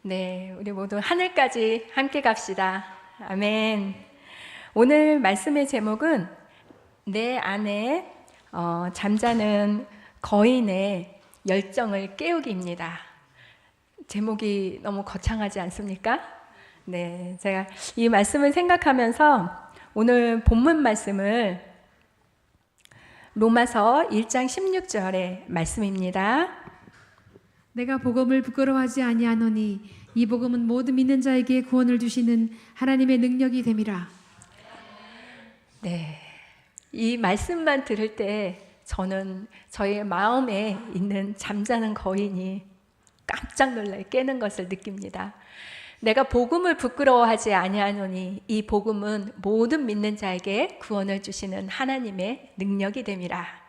네, 우리 모두 하늘까지 함께 갑시다. 아멘. 오늘 말씀의 제목은 내 안에 잠자는 거인의 열정을 깨우기입니다. 제목이 너무 거창하지 않습니까? 네, 제가 이 말씀을 생각하면서 오늘 본문 말씀을 로마서 1장 16절의 말씀입니다. 내가 복음을 부끄러워하지 아니하노니 이 복음은 모든 믿는 자에게 구원을 주시는 하나님의 능력이 됨이라. 네, 이 말씀만 들을 때 저는 저의 마음에 있는 잠자는 거인이 깜짝 놀라 깨는 것을 느낍니다. 내가 복음을 부끄러워하지 아니하노니 이 복음은 모든 믿는 자에게 구원을 주시는 하나님의 능력이 됨이라.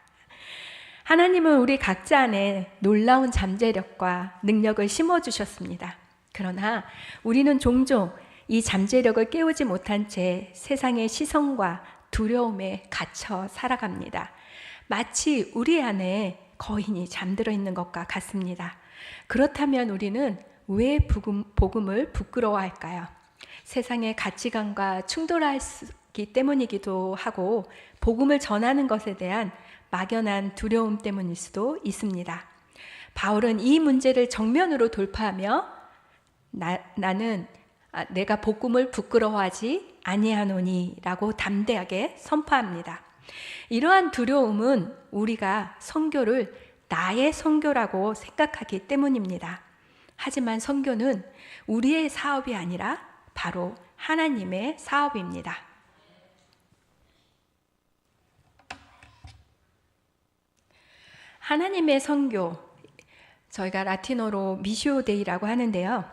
하나님은 우리 각자 안에 놀라운 잠재력과 능력을 심어주셨습니다. 그러나 우리는 종종 이 잠재력을 깨우지 못한 채 세상의 시선과 두려움에 갇혀 살아갑니다. 마치 우리 안에 거인이 잠들어 있는 것과 같습니다. 그렇다면 우리는 왜 복음을 부끄러워할까요? 세상의 가치관과 충돌하기 때문이기도 하고 복음을 전하는 것에 대한 막연한 두려움 때문일 수도 있습니다. 바울은 이 문제를 정면으로 돌파하며 나는 내가 복음을 부끄러워하지 아니하노니 라고 담대하게 선포합니다. 이러한 두려움은 우리가 선교를 나의 선교라고 생각하기 때문입니다. 하지만 선교는 우리의 사업이 아니라 바로 하나님의 사업입니다. 하나님의 선교, 저희가 라틴어로 미시오 데이라고 하는데요.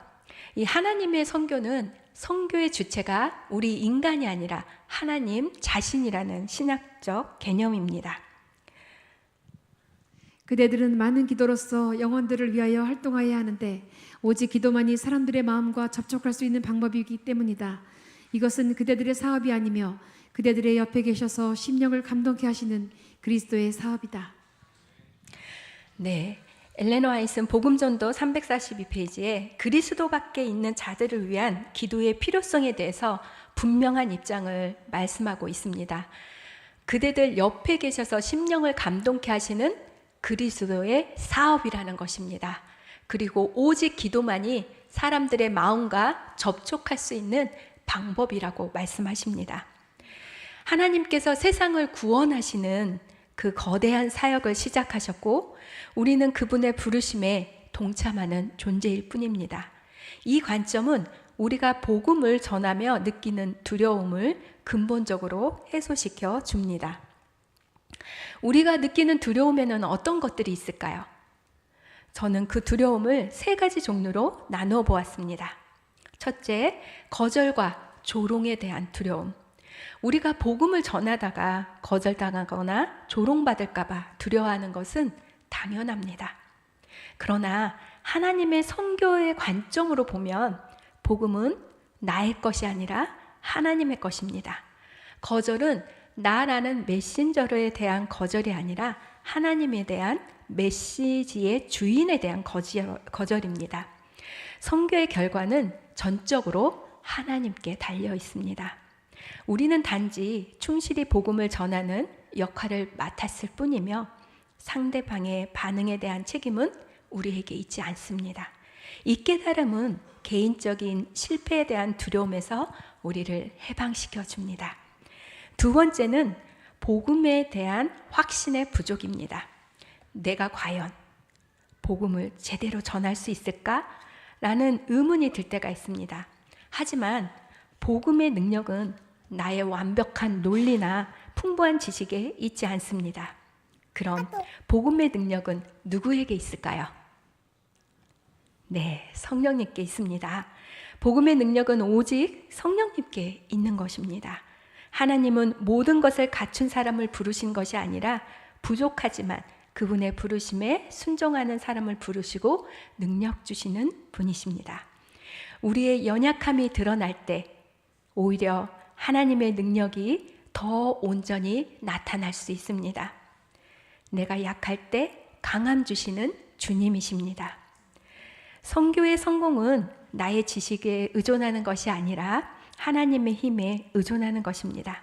이 하나님의 선교는 선교의 주체가 우리 인간이 아니라 하나님 자신이라는 신학적 개념입니다. 그대들은 많은 기도로서 영혼들을 위하여 활동하여야 하는데 오직 기도만이 사람들의 마음과 접촉할 수 있는 방법이기 때문이다. 이것은 그대들의 사업이 아니며 그대들의 옆에 계셔서 심령을 감동케 하시는 그리스도의 사업이다. 네, 엘렌 화이트는 복음전도 342페이지에 그리스도 밖에 있는 자들을 위한 기도의 필요성에 대해서 분명한 입장을 말씀하고 있습니다. 그대들 옆에 계셔서 심령을 감동케 하시는 그리스도의 사업이라는 것입니다. 그리고 오직 기도만이 사람들의 마음과 접촉할 수 있는 방법이라고 말씀하십니다. 하나님께서 세상을 구원하시는 그 거대한 사역을 시작하셨고 우리는 그분의 부르심에 동참하는 존재일 뿐입니다. 이 관점은 우리가 복음을 전하며 느끼는 두려움을 근본적으로 해소시켜 줍니다. 우리가 느끼는 두려움에는 어떤 것들이 있을까요? 저는 그 두려움을 세 가지 종류로 나누어 보았습니다. 첫째, 거절과 조롱에 대한 두려움. 우리가 복음을 전하다가 거절당하거나 조롱받을까 봐 두려워하는 것은 당연합니다. 그러나 하나님의 선교의 관점으로 보면 복음은 나의 것이 아니라 하나님의 것입니다. 거절은 나라는 메신저에 대한 거절이 아니라 하나님에 대한 메시지의 주인에 대한 거절입니다. 선교의 결과는 전적으로 하나님께 달려 있습니다. 우리는 단지 충실히 복음을 전하는 역할을 맡았을 뿐이며 상대방의 반응에 대한 책임은 우리에게 있지 않습니다. 이 깨달음은 개인적인 실패에 대한 두려움에서 우리를 해방시켜 줍니다. 두 번째는 복음에 대한 확신의 부족입니다. 내가 과연 복음을 제대로 전할 수 있을까? 라는 의문이 들 때가 있습니다. 하지만 복음의 능력은 나의 완벽한 논리나 풍부한 지식에 있지 않습니다. 그럼 복음의 능력은 누구에게 있을까요? 네, 성령님께 있습니다. 복음의 능력은 오직 성령님께 있는 것입니다. 하나님은 모든 것을 갖춘 사람을 부르신 것이 아니라 부족하지만 그분의 부르심에 순종하는 사람을 부르시고 능력 주시는 분이십니다. 우리의 연약함이 드러날 때 오히려 하나님의 능력이 더 온전히 나타날 수 있습니다. 내가 약할 때 강함 주시는 주님이십니다. 선교의 성공은 나의 지식에 의존하는 것이 아니라 하나님의 힘에 의존하는 것입니다.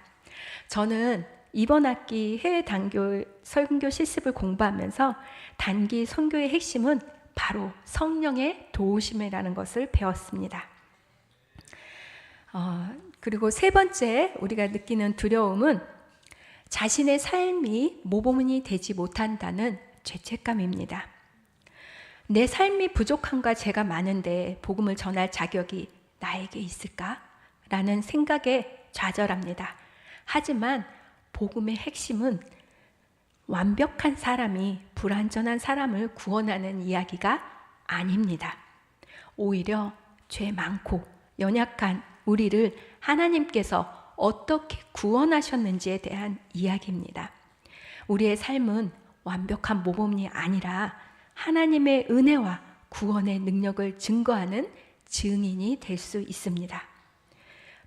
저는 이번 학기 해외 단교 선교 실습을 공부하면서 단기 선교의 핵심은 바로 성령의 도우심이라는 것을 배웠습니다. 그리고 세 번째 우리가 느끼는 두려움은 자신의 삶이 모범이 되지 못한다는 죄책감입니다. 내 삶이 부족함과 죄가 많은데 복음을 전할 자격이 나에게 있을까? 라는 생각에 좌절합니다. 하지만 복음의 핵심은 완벽한 사람이 불완전한 사람을 구원하는 이야기가 아닙니다. 오히려 죄 많고 연약한 우리를 하나님께서 어떻게 구원하셨는지에 대한 이야기입니다. 우리의 삶은 완벽한 모범이 아니라 하나님의 은혜와 구원의 능력을 증거하는 증인이 될 수 있습니다.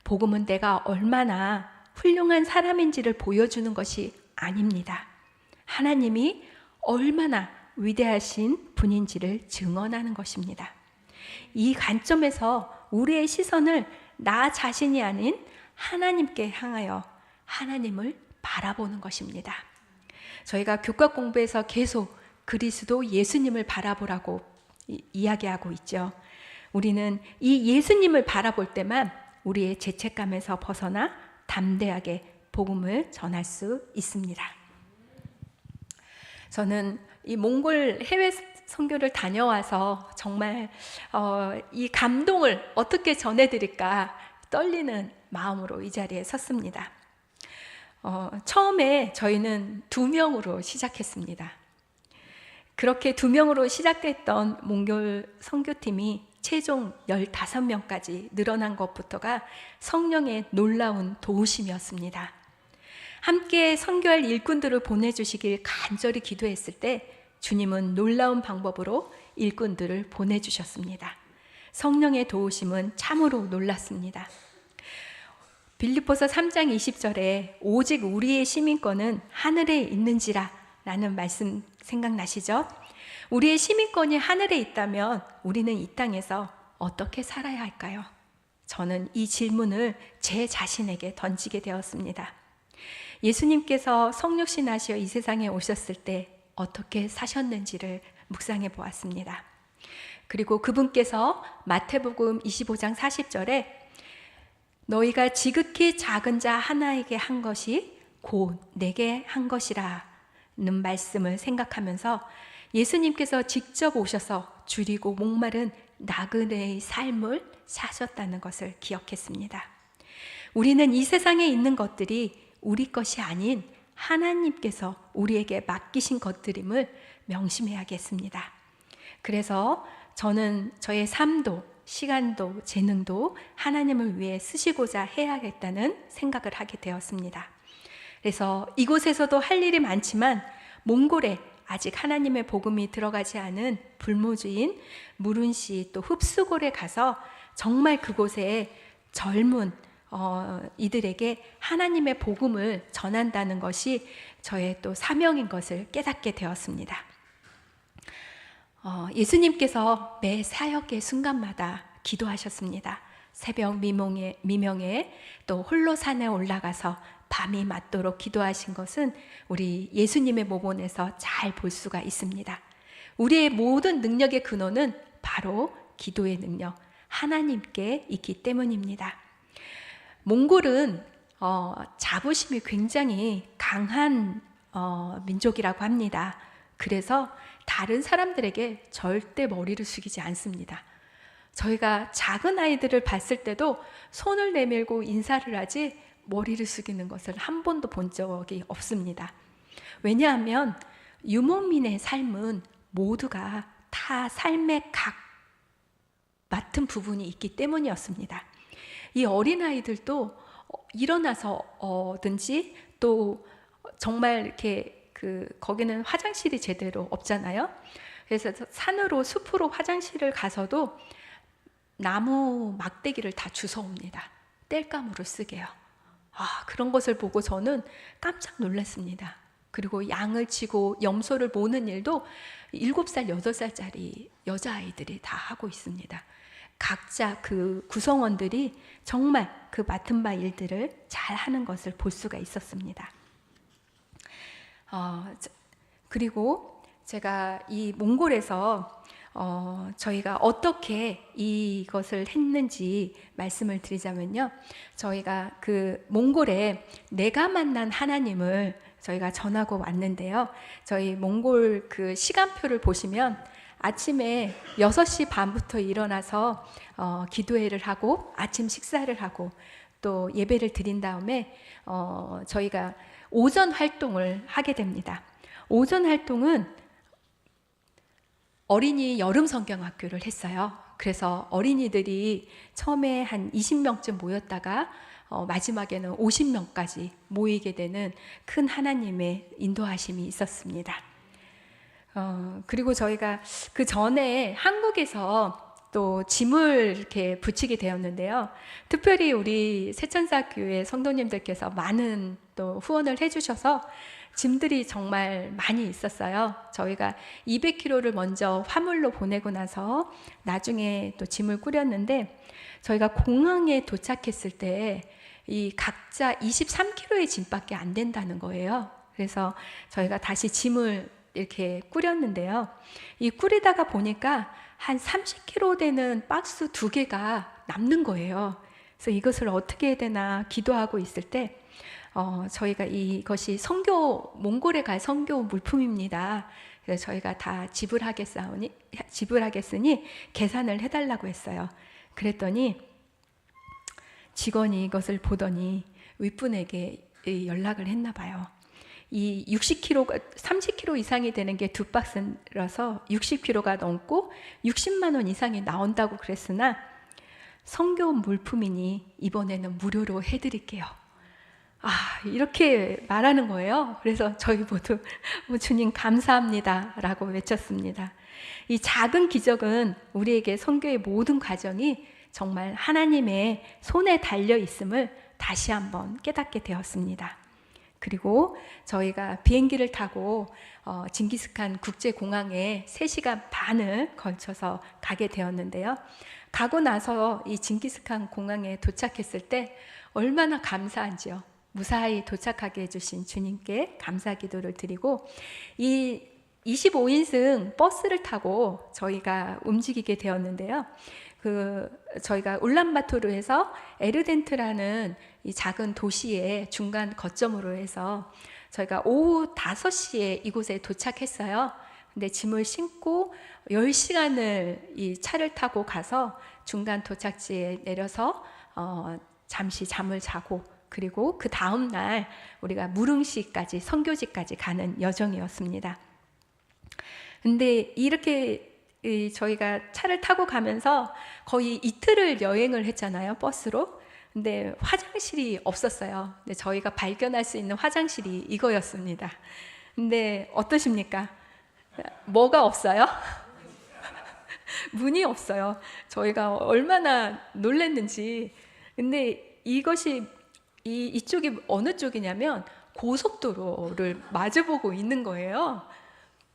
복음은 내가 얼마나 훌륭한 사람인지를 보여주는 것이 아닙니다. 하나님이 얼마나 위대하신 분인지를 증언하는 것입니다. 이 관점에서 우리의 시선을 나 자신이 아닌 하나님께 향하여 하나님을 바라보는 것입니다. 저희가 교과 공부에서 계속 그리스도 예수님을 바라보라고 이야기하고 있죠. 우리는 이 예수님을 바라볼 때만 우리의 죄책감에서 벗어나 담대하게 복음을 전할 수 있습니다. 저는 이 몽골 해외 선교를 다녀와서 정말 이 감동을 어떻게 전해드릴까 떨리는 마음으로 이 자리에 섰습니다. 처음에 저희는 2명으로 시작했습니다. 그렇게 2명으로 시작됐던 몽골 선교팀이 최종 15명까지 늘어난 것부터가 성령의 놀라운 도우심이었습니다. 함께 선교할 일꾼들을 보내주시길 간절히 기도했을 때 주님은 놀라운 방법으로 일꾼들을 보내주셨습니다. 성령의 도우심은 참으로 놀랐습니다. 빌립보서 3장 20절에 오직 우리의 시민권은 하늘에 있는지라 라는 말씀 생각나시죠? 우리의 시민권이 하늘에 있다면 우리는 이 땅에서 어떻게 살아야 할까요? 저는 이 질문을 제 자신에게 던지게 되었습니다. 예수님께서 성육신 하시어 이 세상에 오셨을 때 어떻게 사셨는지를 묵상해 보았습니다. 그리고 그분께서 마태복음 25장 40절에 너희가 지극히 작은 자 하나에게 한 것이 곧 내게 한 것이라는 말씀을 생각하면서 예수님께서 직접 오셔서 줄이고 목마른 나그네의 삶을 사셨다는 것을 기억했습니다. 우리는 이 세상에 있는 것들이 우리 것이 아닌 하나님께서 우리에게 맡기신 것들임을 명심해야겠습니다. 그래서 저는 저의 삶도 시간도 재능도 하나님을 위해 쓰시고자 해야겠다는 생각을 하게 되었습니다. 그래서 이곳에서도 할 일이 많지만 몽골에 아직 하나님의 복음이 들어가지 않은 불모주인 무룬시 또 흡수골에 가서 정말 그곳에 젊은 이들에게 하나님의 복음을 전한다는 것이 저의 또 사명인 것을 깨닫게 되었습니다. 예수님께서 매 사역의 순간마다 기도하셨습니다. 새벽 미명에 또 홀로 산에 올라가서 밤이 맞도록 기도하신 것은 우리 예수님의 모본에서 잘 볼 수가 있습니다. 우리의 모든 능력의 근원은 바로 기도의 능력, 하나님께 있기 때문입니다. 몽골은 자부심이 굉장히 강한 민족이라고 합니다. 그래서 다른 사람들에게 절대 머리를 숙이지 않습니다. 저희가 작은 아이들을 봤을 때도 손을 내밀고 인사를 하지 머리를 숙이는 것을 한 번도 본 적이 없습니다. 왜냐하면 유목민의 삶은 모두가 다 삶의 각 맡은 부분이 있기 때문이었습니다. 이 어린아이들도 일어나서든지 또 정말 이렇게 거기는 화장실이 제대로 없잖아요. 그래서 산으로 숲으로 화장실을 가서도 나무 막대기를 다 주워옵니다. 땔감으로 쓰게요. 그런 것을 보고 저는 깜짝 놀랐습니다. 그리고 양을 치고 염소를 모는 일도 7살, 8살짜리 여자아이들이 다 하고 있습니다. 각자 그 구성원들이 정말 그 맡은 바 일들을 잘 하는 것을 볼 수가 있었습니다. 그리고 제가 이 몽골에서 저희가 어떻게 이것을 했는지 말씀을 드리자면요. 저희가 그 몽골에 내가 만난 하나님을 저희가 전하고 왔는데요. 저희 몽골 그 시간표를 보시면 아침에 6시 반부터 일어나서 기도회를 하고 아침 식사를 하고 또 예배를 드린 다음에 저희가 오전 활동을 하게 됩니다. 오전 활동은 어린이 여름 성경학교를 했어요. 그래서 어린이들이 처음에 한 20명쯤 모였다가 마지막에는 50명까지 모이게 되는 큰 하나님의 인도하심이 있었습니다. 그리고 저희가 그 전에 한국에서 또 짐을 이렇게 붙이게 되었는데요. 특별히 우리 세천사교회 성도님들께서 많은 또 후원을 해주셔서 짐들이 정말 많이 있었어요. 저희가 200kg를 먼저 화물로 보내고 나서 나중에 또 짐을 꾸렸는데 저희가 공항에 도착했을 때 이 각자 23kg의 짐밖에 안 된다는 거예요. 그래서 저희가 다시 짐을 이렇게 꾸렸는데요. 이 꾸리다가 보니까 한 30kg 되는 박스 2개가 남는 거예요. 그래서 이것을 어떻게 해야 되나 기도하고 있을 때 저희가 이것이 몽골에 갈 선교 물품입니다. 그래서 저희가 다 지불하겠으니 계산을 해달라고 했어요. 그랬더니 직원이 이것을 보더니 윗분에게 연락을 했나 봐요. 이 60kg, 30kg 이상이 되는 게 2박스라서 60kg가 넘고 60만 원 이상이 나온다고 그랬으나 선교 물품이니 이번에는 무료로 해드릴게요. 이렇게 말하는 거예요. 그래서 저희 모두 주님 감사합니다 라고 외쳤습니다. 이 작은 기적은 우리에게 선교의 모든 과정이 정말 하나님의 손에 달려 있음을 다시 한번 깨닫게 되었습니다. 그리고 저희가 비행기를 타고 징기스칸 국제공항에 3시간 반을 걸쳐서 가게 되었는데요. 가고 나서 이 징기스칸 공항에 도착했을 때 얼마나 감사한지요. 무사히 도착하게 해주신 주님께 감사 기도를 드리고 이 25인승 버스를 타고 저희가 움직이게 되었는데요. 저희가 울란바토르에서 에르덴트라는 이 작은 도시의 중간 거점으로 해서 저희가 오후 5시에 이곳에 도착했어요. 근데 짐을 싣고 10시간을 이 차를 타고 가서 중간 도착지에 내려서 잠시 잠을 자고 그리고 그 다음 날 우리가 무릉시까지 선교지까지 가는 여정이었습니다. 근데 이렇게 저희가 차를 타고 가면서 거의 이틀을 여행을 했잖아요, 버스로. 근데 화장실이 없었어요. 근데 저희가 발견할 수 있는 화장실이 이거였습니다. 근데 어떠십니까? 뭐가 없어요? 문이 없어요. 저희가 얼마나 놀랐는지. 근데 이것이 이쪽이 어느 쪽이냐면 고속도로를 마주보고 있는 거예요.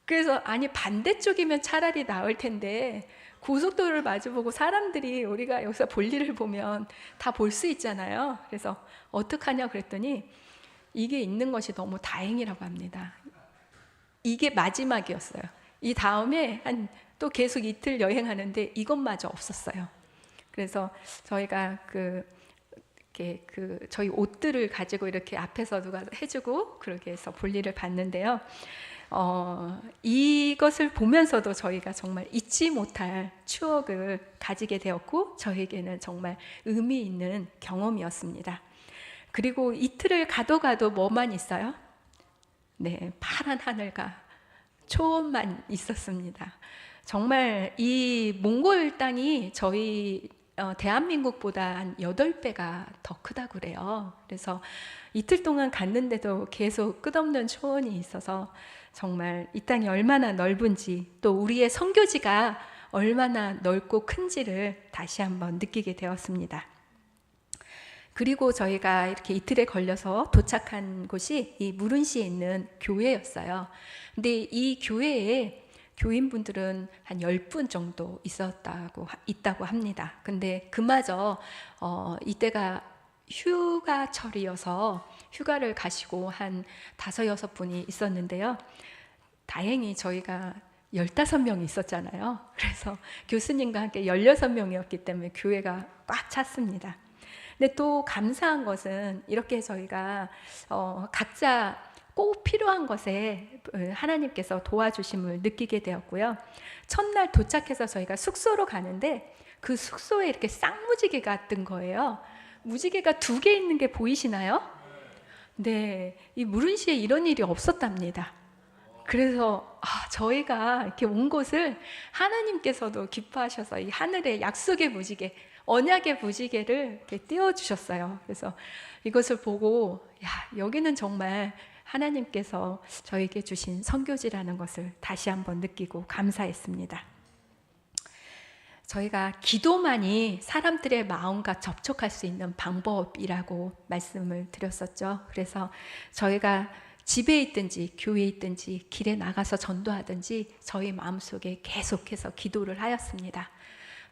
그래서 아니 반대쪽이면 차라리 나을 텐데 고속도로를 마주보고 사람들이 우리가 여기서 볼일을 보면 다 볼 수 있잖아요. 그래서 어떡하냐 그랬더니 이게 있는 것이 너무 다행이라고 합니다. 이게 마지막이었어요. 이 다음에 또 계속 이틀 여행하는데 이것마저 없었어요. 그래서 저희가 저희 옷들을 가지고 이렇게 앞에서 누가 해주고 그렇게 해서 볼일을 봤는데요. 이것을 보면서도 저희가 정말 잊지 못할 추억을 가지게 되었고 저에게는 정말 의미 있는 경험이었습니다. 그리고 이틀을 가도 뭐만 있어요? 네, 파란 하늘과 초원만 있었습니다. 정말 이 몽골 땅이 저희 대한민국보다 한 8배가 더 크다고 그래요. 그래서 이틀 동안 갔는데도 계속 끝없는 초원이 있어서 정말 이 땅이 얼마나 넓은지 또 우리의 선교지가 얼마나 넓고 큰지를 다시 한번 느끼게 되었습니다. 그리고 저희가 이렇게 이틀에 걸려서 도착한 곳이 이 무른시에 있는 교회였어요. 근데 이 교인분들은 한 10분 정도 있다고 합니다. 근데 그마저 이때가 휴가철이어서 휴가를 가시고 한 5-6분이 있었는데요. 다행히 저희가 15명이 있었잖아요. 그래서 교수님과 함께 16명이었기 때문에 교회가 꽉 찼습니다. 근데 또 감사한 것은 이렇게 저희가 각자 꼭 필요한 것에 하나님께서 도와주심을 느끼게 되었고요. 첫날 도착해서 저희가 숙소로 가는데 그 숙소에 이렇게 쌍무지개가 뜬 거예요. 무지개가 2개 있는 게 보이시나요? 네, 이 무른시에 이런 일이 없었답니다. 그래서 저희가 이렇게 온 곳을 하나님께서도 기뻐하셔서 이 하늘의 약속의 무지개, 언약의 무지개를 이렇게 띄워주셨어요. 그래서 이것을 보고 여기는 정말 하나님께서 저에게 주신 선교지라는 것을 다시 한번 느끼고 감사했습니다. 저희가 기도만이 사람들의 마음과 접촉할 수 있는 방법이라고 말씀을 드렸었죠. 그래서 저희가 집에 있든지 교회에 있든지 길에 나가서 전도하든지 저희 마음속에 계속해서 기도를 하였습니다.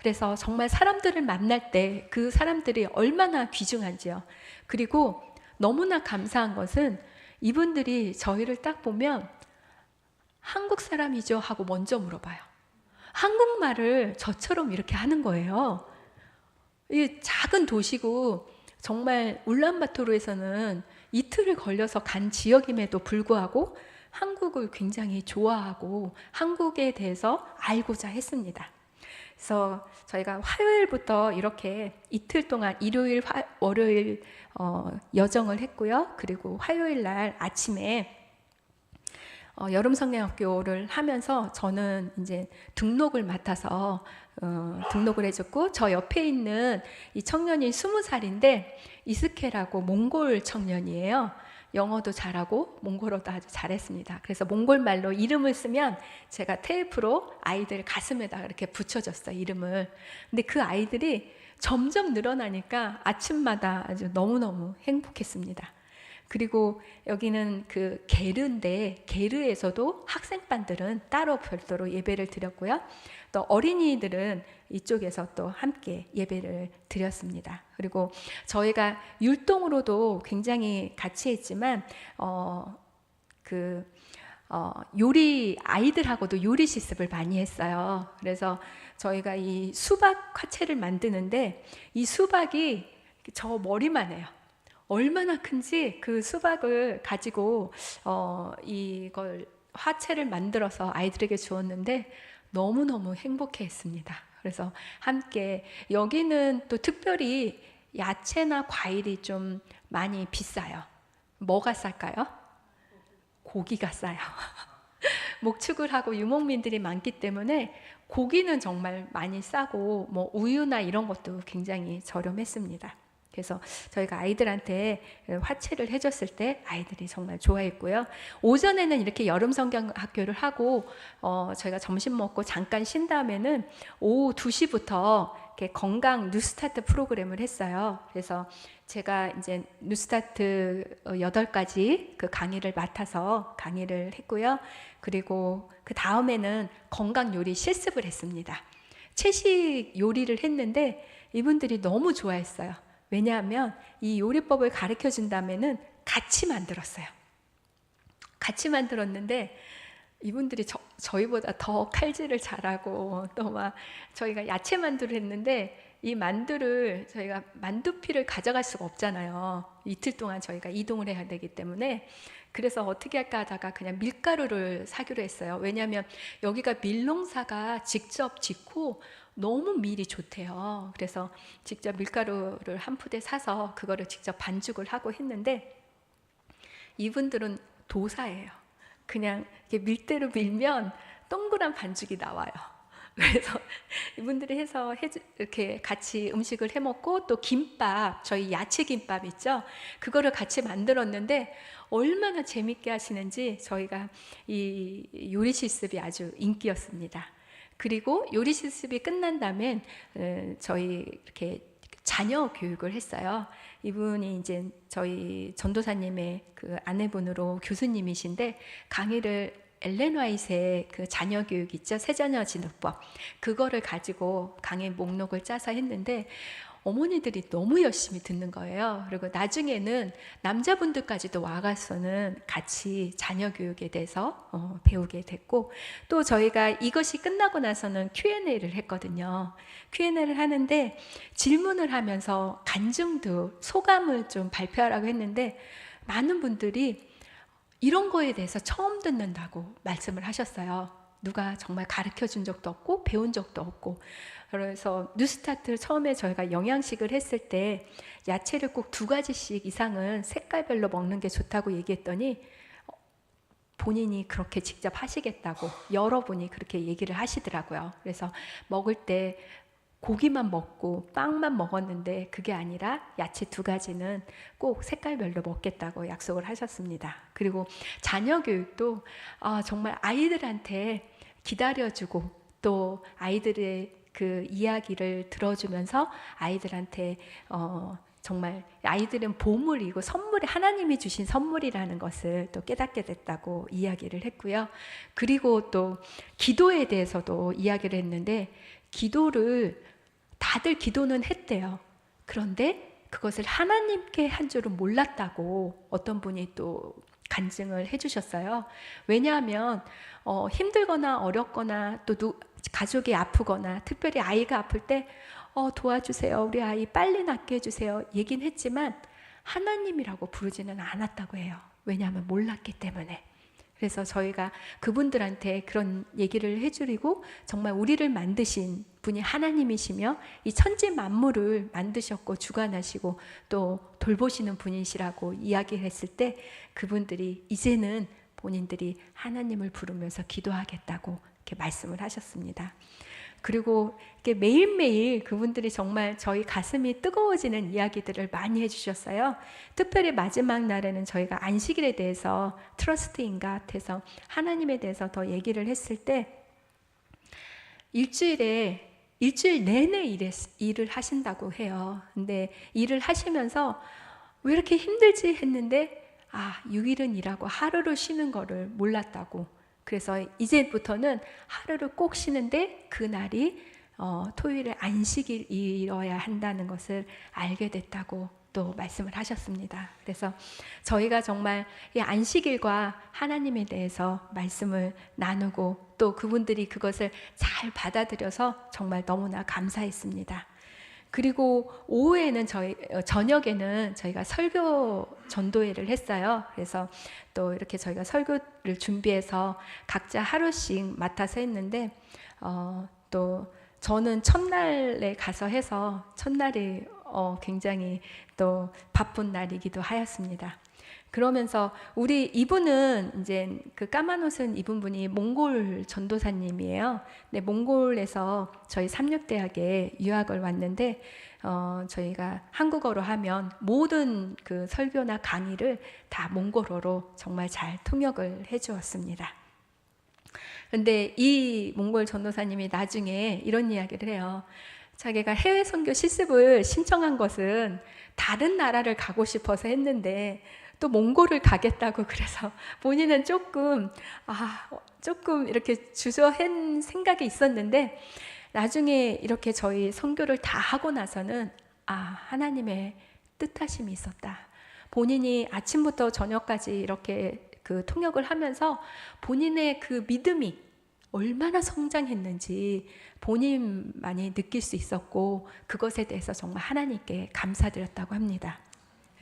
그래서 정말 사람들을 만날 때 그 사람들이 얼마나 귀중한지요. 그리고 너무나 감사한 것은 이분들이 저희를 딱 보면 한국 사람이죠 하고 먼저 물어봐요. 한국말을 저처럼 이렇게 하는 거예요. 이 작은 도시고 정말 울란바토르에서는 이틀을 걸려서 간 지역임에도 불구하고 한국을 굉장히 좋아하고 한국에 대해서 알고자 했습니다. 그래서 저희가 화요일부터 이렇게 이틀 동안 일요일, 월요일 여정을 했고요. 그리고 화요일 날 아침에 여름 성경학교를 하면서 저는 이제 등록을 맡아서 등록을 해줬고, 저 옆에 있는 이 청년이 20살인데 이스케라고 몽골 청년이에요. 영어도 잘하고 몽골어도 아주 잘했습니다. 그래서 몽골 말로 이름을 쓰면 제가 테이프로 아이들 가슴에다 이렇게 붙여줬어요, 이름을. 근데 그 아이들이 점점 늘어나니까 아침마다 아주 너무너무 행복했습니다. 그리고 여기는 그 게르인데 게르에서도 학생반들은 따로 별도로 예배를 드렸고요. 또 어린이들은 이쪽에서 또 함께 예배를 드렸습니다. 그리고 저희가 율동으로도 굉장히 같이 했지만 요리, 아이들하고도 요리 실습을 많이 했어요. 그래서 저희가 이 수박 화채를 만드는데 이 수박이 저 머리만 해요. 얼마나 큰지 그 수박을 가지고 이걸 화채를 만들어서 아이들에게 주었는데 너무너무 행복해했습니다. 그래서 함께, 여기는 또 특별히 야채나 과일이 좀 많이 비싸요. 뭐가 쌀까요? 고기가 싸요. 목축을 하고 유목민들이 많기 때문에 고기는 정말 많이 싸고 뭐 우유나 이런 것도 굉장히 저렴했습니다. 그래서 저희가 아이들한테 화채를 해줬을 때 아이들이 정말 좋아했고요. 오전에는 이렇게 여름 성경 학교를 하고 저희가 점심 먹고 잠깐 쉰 다음에는 오후 2시부터 이렇게 건강 뉴스타트 프로그램을 했어요. 그래서 제가 이제 뉴스타트 8가지 그 강의를 맡아서 강의를 했고요. 그리고 그 다음에는 건강 요리 실습을 했습니다. 채식 요리를 했는데 이분들이 너무 좋아했어요. 왜냐하면 이 요리법을 가르쳐 준 다음에는 같이 만들었어요. 같이 만들었는데 이분들이 저희보다 더 칼질을 잘하고, 또 막 저희가 야채 만두를 했는데 이 만두를 저희가 만두피를 가져갈 수가 없잖아요. 이틀 동안 저희가 이동을 해야 되기 때문에. 그래서 어떻게 할까 하다가 그냥 밀가루를 사기로 했어요. 왜냐하면 여기가 밀농사가 직접 짓고 너무 밀이 좋대요. 그래서 직접 밀가루를 한 푸대 사서 그거를 직접 반죽을 하고 했는데 이분들은 도사예요. 그냥 이렇게 밀대로 밀면 동그란 반죽이 나와요. 그래서 이분들이 해서 이렇게 같이 음식을 해 먹고, 또 김밥, 저희 야채 김밥 있죠? 그거를 같이 만들었는데 얼마나 재밌게 하시는지 저희가 이 요리 실습이 아주 인기였습니다. 그리고 요리 실습이 끝난 다음엔 저희 이렇게 자녀 교육을 했어요. 이분이 이제 저희 전도사님의 그 아내분으로 교수님이신데 강의를 엘렌 화이트의 그 자녀 교육 있죠? 새자녀 진흥법. 그거를 가지고 강의 목록을 짜서 했는데 어머니들이 너무 열심히 듣는 거예요. 그리고 나중에는 남자분들까지도 와가서는 같이 자녀 교육에 대해서 배우게 됐고, 또 저희가 이것이 끝나고 나서는 Q&A를 했거든요. Q&A를 하는데 질문을 하면서 간증도 소감을 좀 발표하라고 했는데 많은 분들이 이런 거에 대해서 처음 듣는다고 말씀을 하셨어요. 누가 정말 가르쳐 준 적도 없고 배운 적도 없고. 그래서 뉴스타트 처음에 저희가 영양식을 했을 때 야채를 꼭 2가지씩 이상은 색깔별로 먹는 게 좋다고 얘기했더니 본인이 그렇게 직접 하시겠다고 여러분이 그렇게 얘기를 하시더라고요. 그래서 먹을 때 고기만 먹고 빵만 먹었는데 그게 아니라 야채 2가지는 꼭 색깔별로 먹겠다고 약속을 하셨습니다. 그리고 자녀 교육도 정말 아이들한테 기다려주고 또 아이들의 그 이야기를 들어주면서 아이들한테 정말 아이들은 보물이고 선물이 하나님이 주신 선물이라는 것을 또 깨닫게 됐다고 이야기를 했고요. 그리고 또 기도에 대해서도 이야기를 했는데 기도를 다들 기도는 했대요. 그런데 그것을 하나님께 한 줄은 몰랐다고 어떤 분이 또 간증을 해주셨어요. 왜냐하면 힘들거나 어렵거나 또 가족이 아프거나 특별히 아이가 아플 때 도와주세요. 우리 아이 빨리 낫게 해주세요. 얘긴 했지만 하나님이라고 부르지는 않았다고 해요. 왜냐하면 몰랐기 때문에. 그래서 저희가 그분들한테 그런 얘기를 해드리고 정말 우리를 만드신 분이 하나님이시며 이 천지 만물을 만드셨고 주관하시고 또 돌보시는 분이시라고 이야기했을 때 그분들이 이제는 본인들이 하나님을 부르면서 기도하겠다고 이렇게 말씀을 하셨습니다. 그리고 이렇게 매일매일 그분들이 정말 저희 가슴이 뜨거워지는 이야기들을 많이 해주셨어요. 특별히 마지막 날에는 저희가 안식일에 대해서 트러스트인가 같아서 하나님에 대해서 더 얘기를 했을 때 일주일 내내 일을 하신다고 해요. 근데 일을 하시면서 왜 이렇게 힘들지 했는데 6일은 일하고 하루를 쉬는 거를 몰랐다고. 그래서 이제부터는 하루를 꼭 쉬는데 그날이 토요일에 안식일이어야 한다는 것을 알게 됐다고 또 말씀을 하셨습니다. 그래서 저희가 정말 이 안식일과 하나님에 대해서 말씀을 나누고 또 그분들이 그것을 잘 받아들여서 정말 너무나 감사했습니다. 그리고 오후에는 저녁에는 저희가 설교 전도회를 했어요. 그래서 또 이렇게 저희가 설교를 준비해서 각자 하루씩 맡아서 했는데 또 저는 첫날에 가서 해서 첫날이 굉장히 또 바쁜 날이기도 하였습니다. 그러면서 우리 이분은 이제 그 까만 옷은 입은 분이 몽골 전도사님이에요. 네, 몽골에서 저희 삼육대학에 유학을 왔는데 저희가 한국어로 하면 모든 그 설교나 강의를 다 몽골어로 정말 잘 통역을 해주었습니다. 근데 이 몽골 전도사님이 나중에 이런 이야기를 해요. 자기가 해외 선교 실습을 신청한 것은 다른 나라를 가고 싶어서 했는데 또 몽골을 가겠다고 그래서 본인은 조금 이렇게 주저한 생각이 있었는데 나중에 이렇게 저희 선교를 다 하고 나서는 하나님의 뜻하심이 있었다. 본인이 아침부터 저녁까지 이렇게 그 통역을 하면서 본인의 그 믿음이 얼마나 성장했는지 본인만이 느낄 수 있었고 그것에 대해서 정말 하나님께 감사드렸다고 합니다.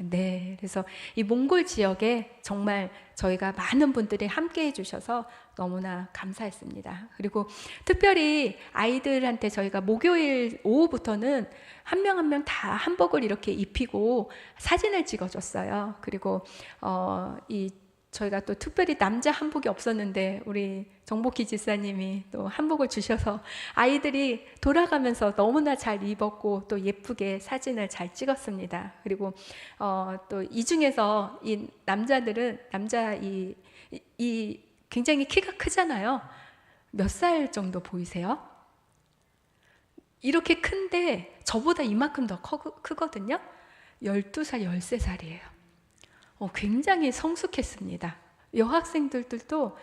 네, 그래서 이 몽골 지역에 정말 저희가 많은 분들이 함께 해주셔서 너무나 감사했습니다. 그리고 특별히 아이들한테 저희가 목요일 오후부터는 한 명 한 명 다 한복을 이렇게 입히고 사진을 찍어줬어요. 그리고 저희가 또 특별히 남자 한복이 없었는데 우리 정복희 지사님이 또 한복을 주셔서 아이들이 돌아가면서 너무나 잘 입었고 또 예쁘게 사진을 잘 찍었습니다. 그리고 또 이 중에서 이 남자들은 이 굉장히 키가 크잖아요. 몇 살 정도 보이세요? 이렇게 큰데 저보다 이만큼 더 크거든요. 12살, 13살이에요. 굉장히 성숙했습니다. 여학생들도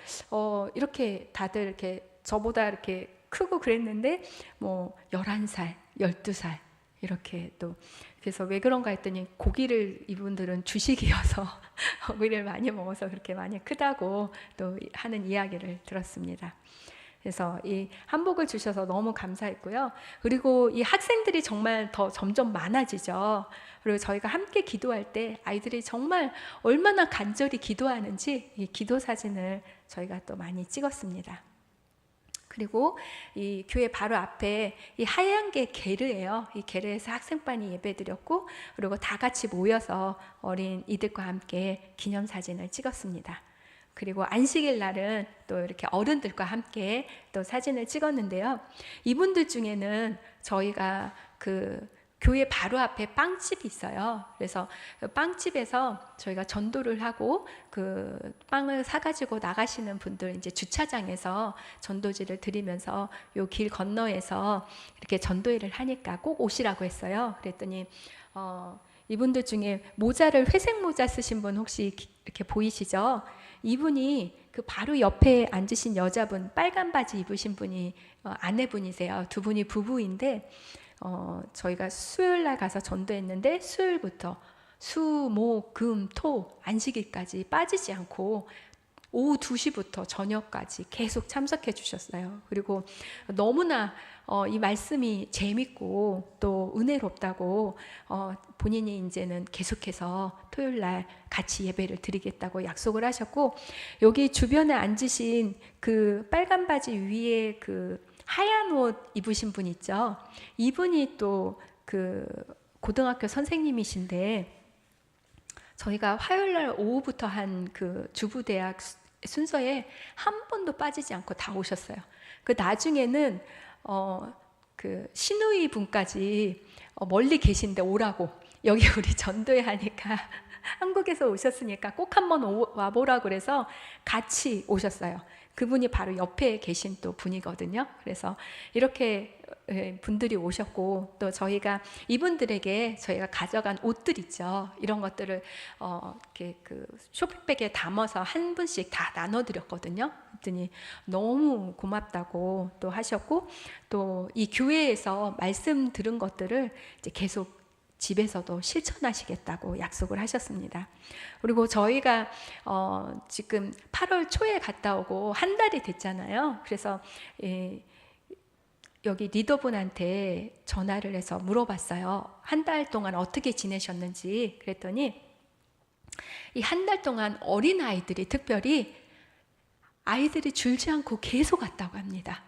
이렇게 다들 이렇게 저보다 이렇게 크고 그랬는데 뭐 11살, 12살 이렇게 또 그래서 왜 그런가 했더니 고기를 이분들은 주식이어서 고기를 많이 먹어서 그렇게 많이 크다고 또 하는 이야기를 들었습니다. 그래서 이 한복을 주셔서 너무 감사했고요. 그리고 이 학생들이 정말 더 점점 많아지죠. 그리고 저희가 함께 기도할 때 아이들이 정말 얼마나 간절히 기도하는지 이 기도 사진을 저희가 또 많이 찍었습니다. 그리고 이 교회 바로 앞에 이 하얀 게 게르예요. 이 게르에서 학생반이 예배드렸고 그리고 다 같이 모여서 어린 이들과 함께 기념사진을 찍었습니다. 그리고 안식일 날은 또 이렇게 어른들과 함께 또 사진을 찍었는데요. 이분들 중에는 저희가 그 교회 바로 앞에 빵집이 있어요. 그래서 그 빵집에서 저희가 전도를 하고 그 빵을 사가지고 나가시는 분들 이제 주차장에서 전도지를 드리면서 요 길 건너에서 이렇게 전도회를 하니까 꼭 오시라고 했어요. 그랬더니 이분들 중에 모자를 회색 모자 쓰신 분 혹시 이렇게 보이시죠? 이분이 그 바로 옆에 앉으신 여자분 빨간 바지 입으신 분이 아내분이세요. 두 분이 부부인데 저희가 수요일 날 가서 전도했는데 수요일부터 수, 목, 금, 토 안식일까지 빠지지 않고 오후 2시부터 저녁까지 계속 참석해 주셨어요. 그리고 너무나 이 말씀이 재밌고 또 은혜롭다고 본인이 이제는 계속해서 토요일 날 같이 예배를 드리겠다고 약속을 하셨고 여기 주변에 앉으신 그 빨간 바지 위에 그 하얀 옷 입으신 분 있죠. 이분이 또 그 고등학교 선생님이신데 저희가 화요일 날 오후부터 한 그 주부대학 순서에 한 번도 빠지지 않고 다 오셨어요. 그 나중에는 그 시누이 분까지 멀리 계신데 오라고 여기 우리 전도회 하니까 한국에서 오셨으니까 꼭 한번 와보라 그래서 같이 오셨어요. 그분이 바로 옆에 계신 또 분이거든요. 그래서 이렇게 분들이 오셨고 또 저희가 이분들에게 저희가 가져간 옷들 있죠. 이런 것들을 이렇게 그 쇼핑백에 담아서 한 분씩 다 나눠드렸거든요. 그랬더니 너무 고맙다고 또 하셨고 또 이 교회에서 말씀 들은 것들을 이제 계속 집에서도 실천하시겠다고 약속을 하셨습니다. 그리고 저희가 지금 8월 초에 갔다 오고 한 달이 됐잖아요. 그래서 여기 리더분한테 전화를 해서 물어봤어요. 한 달 동안 어떻게 지내셨는지. 그랬더니 이 한 달 동안 어린아이들이 특별히 아이들이 줄지 않고 계속 왔다고 합니다.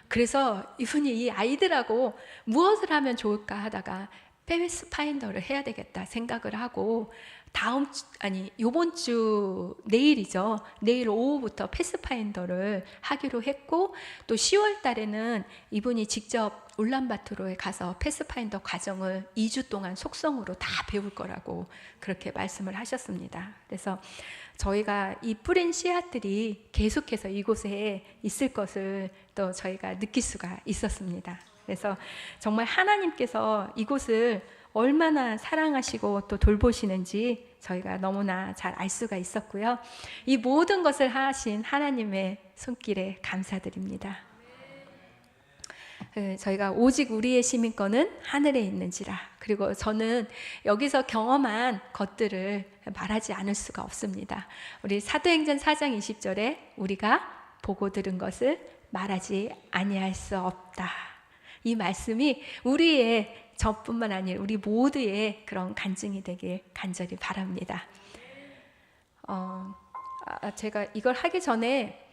그래서 이분이 이 아이들하고 무엇을 하면 좋을까 하다가 패스파인더를 해야 되겠다 생각을 하고 요번 주 내일이죠. 내일 오후부터 패스파인더를 하기로 했고 또 10월 달에는 이분이 직접 울란바토르에 가서 패스파인더 과정을 2주 동안 속성으로 다 배울 거라고 그렇게 말씀을 하셨습니다. 그래서 저희가 이 뿌린 씨앗들이 계속해서 이곳에 있을 것을 또 저희가 느낄 수가 있었습니다. 그래서 정말 하나님께서 이곳을 얼마나 사랑하시고 또 돌보시는지 저희가 너무나 잘 알 수가 있었고요. 이 모든 것을 하신 하나님의 손길에 감사드립니다. 저희가 오직 우리의 시민권은 하늘에 있는지라. 그리고 저는 여기서 경험한 것들을 말하지 않을 수가 없습니다. 우리 사도행전 4장 20절에 우리가 보고 들은 것을 말하지 아니할 수 없다. 이 말씀이 우리의 저뿐만 아니라 우리 모두의 그런 간증이 되길 간절히 바랍니다. 제가 이걸 하기 전에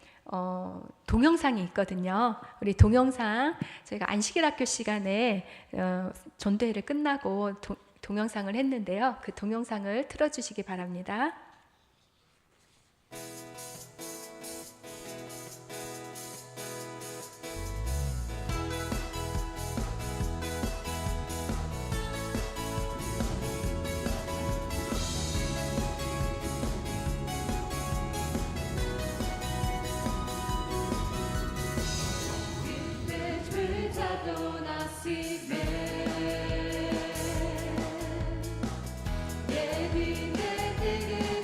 동영상이 있거든요. 우리 동영상 저희가 안식일 학교 시간에 전도회를 끝나고 동영상을 했는데요. 그 동영상을 틀어주시기 바랍니다. 예비내 되게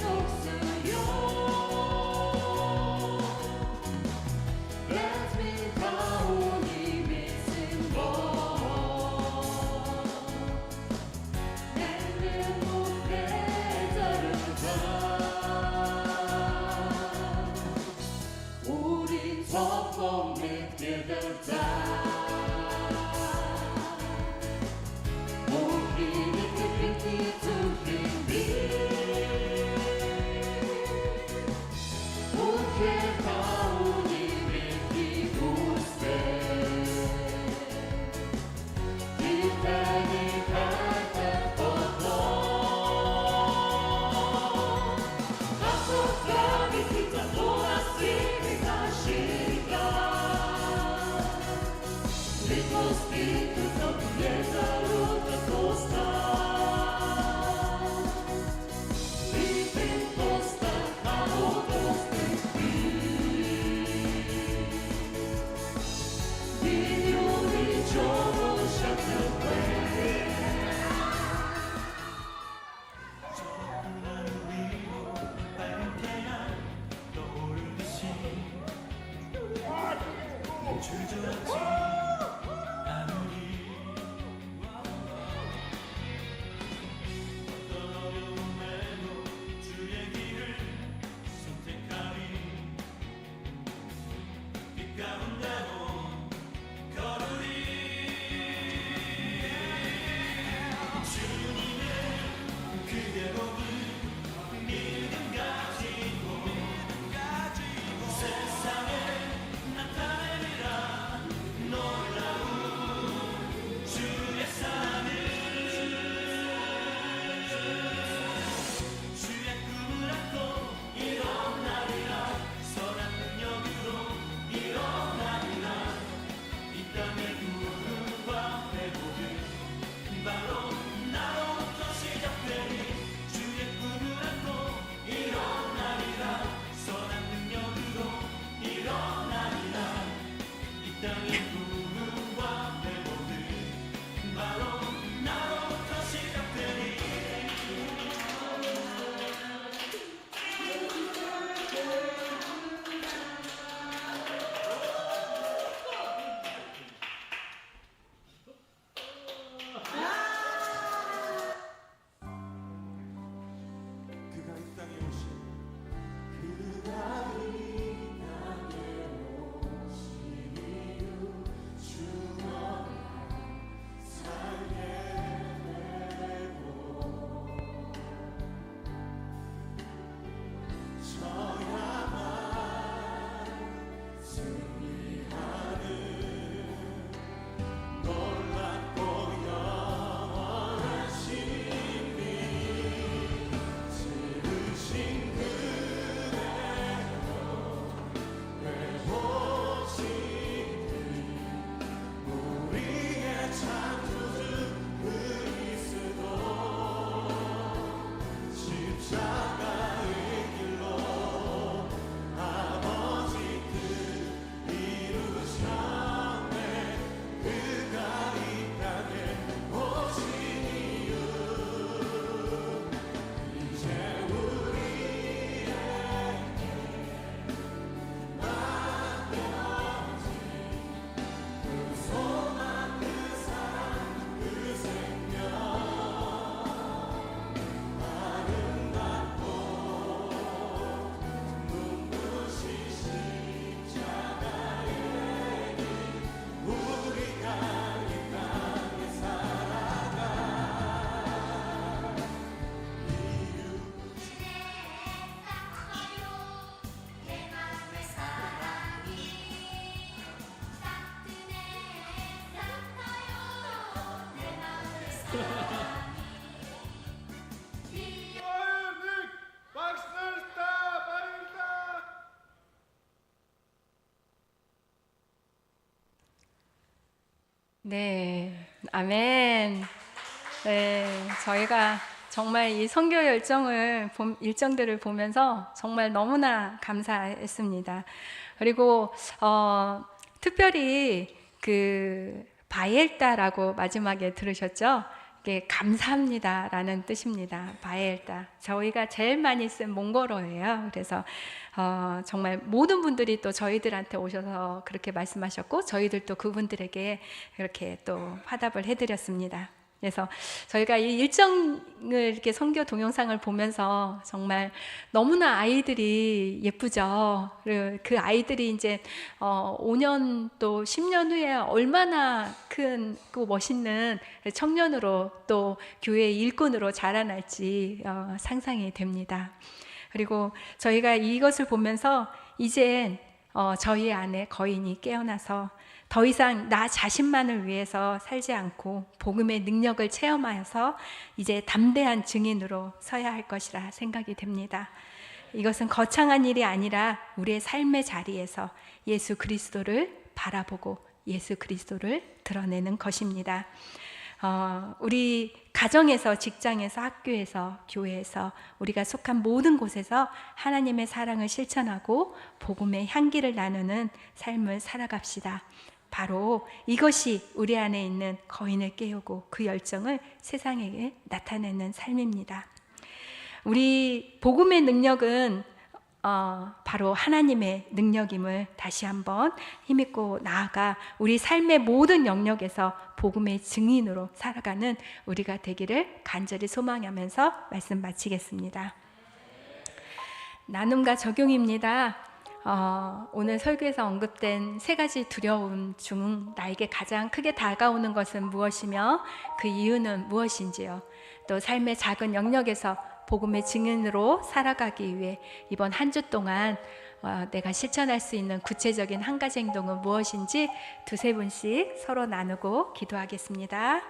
네, 아멘. 네, 저희가 정말 이 선교 일정들을 보면서 정말 너무나 감사했습니다. 그리고 특별히 그 바엘다라고 마지막에 들으셨죠? 이게 감사합니다라는 뜻입니다. 바엘다. 저희가 제일 많이 쓴 몽골어예요. 그래서 정말 모든 분들이 또 저희들한테 오셔서 그렇게 말씀하셨고 저희들도 그분들에게 그렇게 또 화답을 해드렸습니다. 그래서 저희가 이 일정을 이렇게 선교 동영상을 보면서 정말 너무나 아이들이 예쁘죠. 그리고 그 아이들이 이제 5년 또 10년 후에 얼마나 큰 그 멋있는 청년으로 또 교회의 일꾼으로 자라날지 상상이 됩니다. 그리고 저희가 이것을 보면서 이제 저희 안에 거인이 깨어나서 더 이상 나 자신만을 위해서 살지 않고 복음의 능력을 체험하여서 이제 담대한 증인으로 서야 할 것이라 생각이 됩니다. 이것은 거창한 일이 아니라 우리의 삶의 자리에서 예수 그리스도를 바라보고 예수 그리스도를 드러내는 것입니다. 우리 가정에서, 직장에서, 학교에서, 교회에서, 우리가 속한 모든 곳에서 하나님의 사랑을 실천하고 복음의 향기를 나누는 삶을 살아갑시다. 바로 이것이 우리 안에 있는 거인을 깨우고 그 열정을 세상에게 나타내는 삶입니다. 우리 복음의 능력은 바로 하나님의 능력임을 다시 한번 힘있고 나아가 우리 삶의 모든 영역에서 복음의 증인으로 살아가는 우리가 되기를 간절히 소망하면서 말씀 마치겠습니다. 나눔과 적용입니다. 오늘 설교에서 언급된 3가지 두려움 중 나에게 가장 크게 다가오는 것은 무엇이며 그 이유는 무엇인지요? 또 삶의 작은 영역에서 복음의 증인으로 살아가기 위해 이번 한 주 동안 내가 실천할 수 있는 구체적인 한 가지 행동은 무엇인지 2-3분씩 서로 나누고 기도하겠습니다.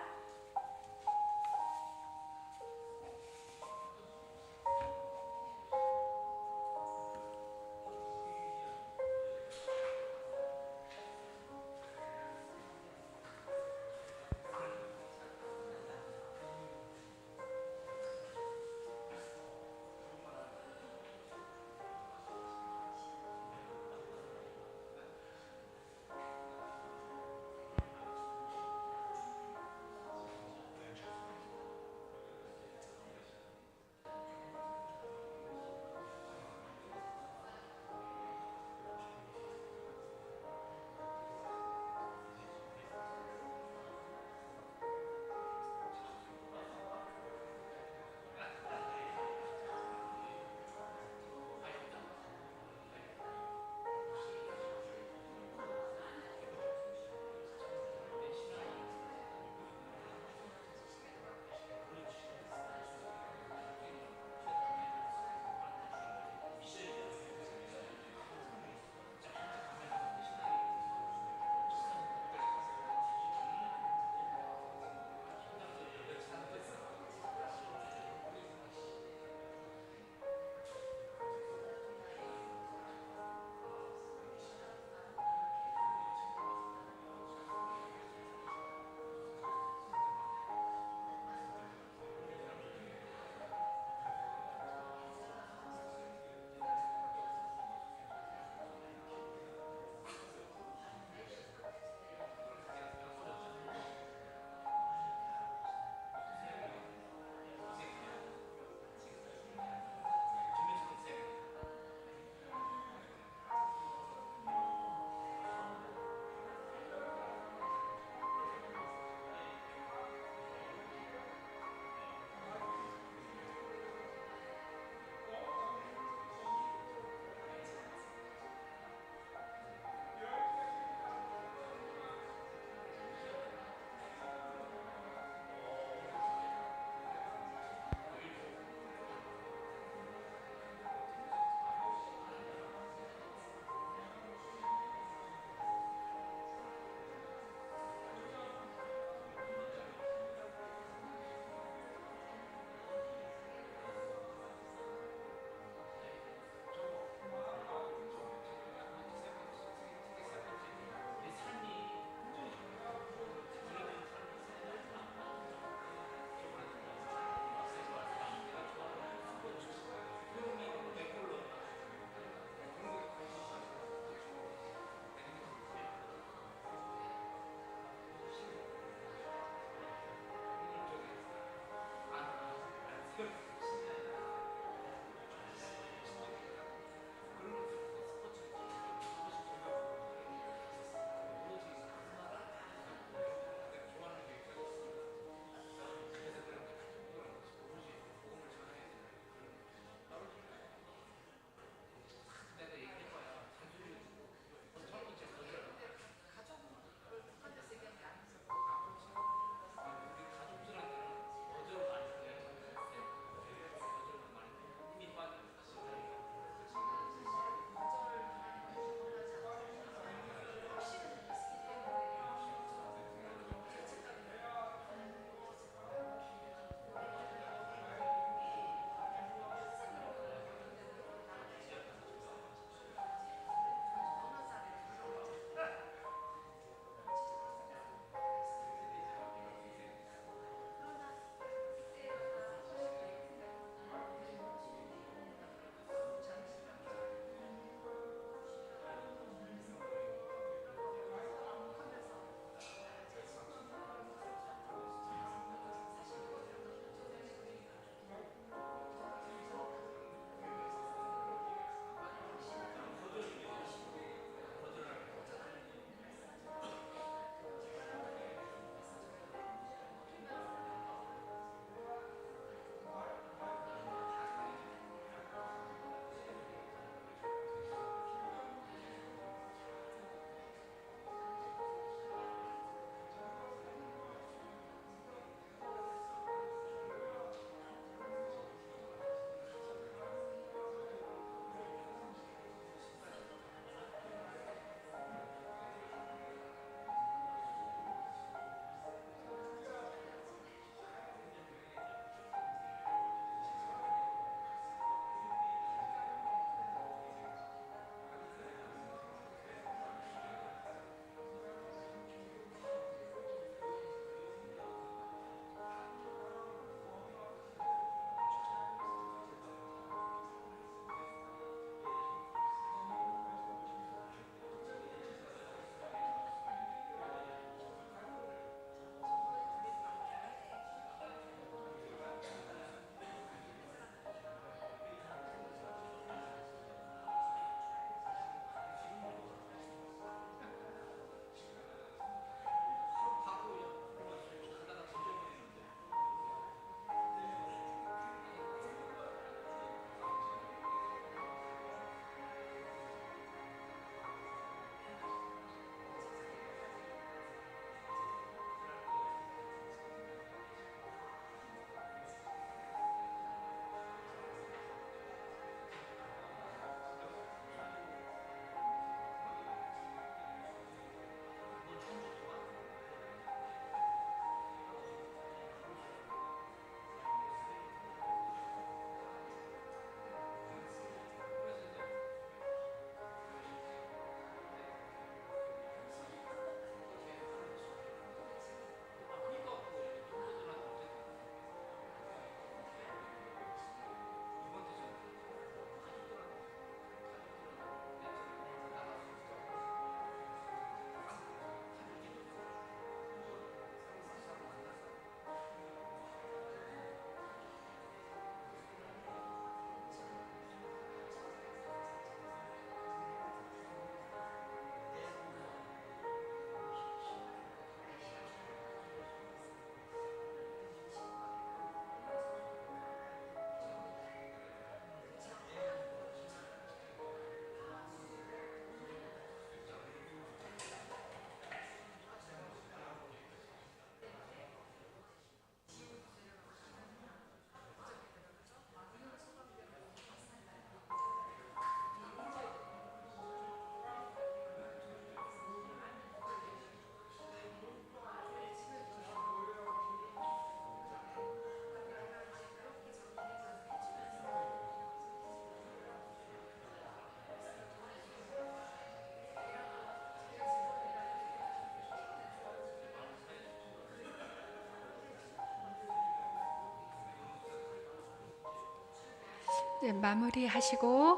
네, 마무리하시고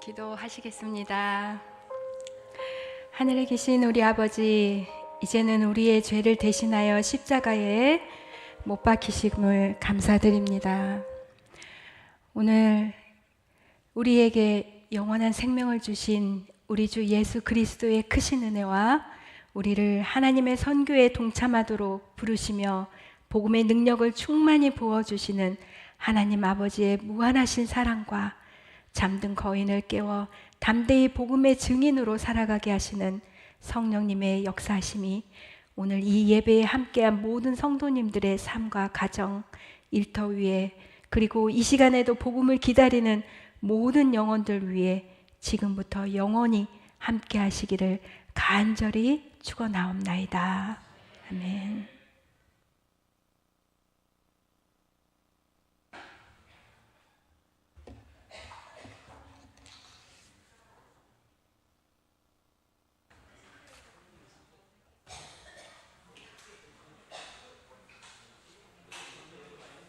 기도하시겠습니다. 하늘에 계신 우리 아버지, 이제는 우리의 죄를 대신하여 십자가에 못 박히심을 감사드립니다. 오늘 우리에게 영원한 생명을 주신 우리 주 예수 그리스도의 크신 은혜와 우리를 하나님의 선교에 동참하도록 부르시며 복음의 능력을 충만히 부어주시는 하나님 아버지의 무한하신 사랑과 잠든 거인을 깨워 담대히 복음의 증인으로 살아가게 하시는 성령님의 역사하심이 오늘 이 예배에 함께한 모든 성도님들의 삶과 가정, 일터 위에, 그리고 이 시간에도 복음을 기다리는 모든 영혼들 위해 지금부터 영원히 함께 하시기를 간절히 축원하옵나이다. 아멘.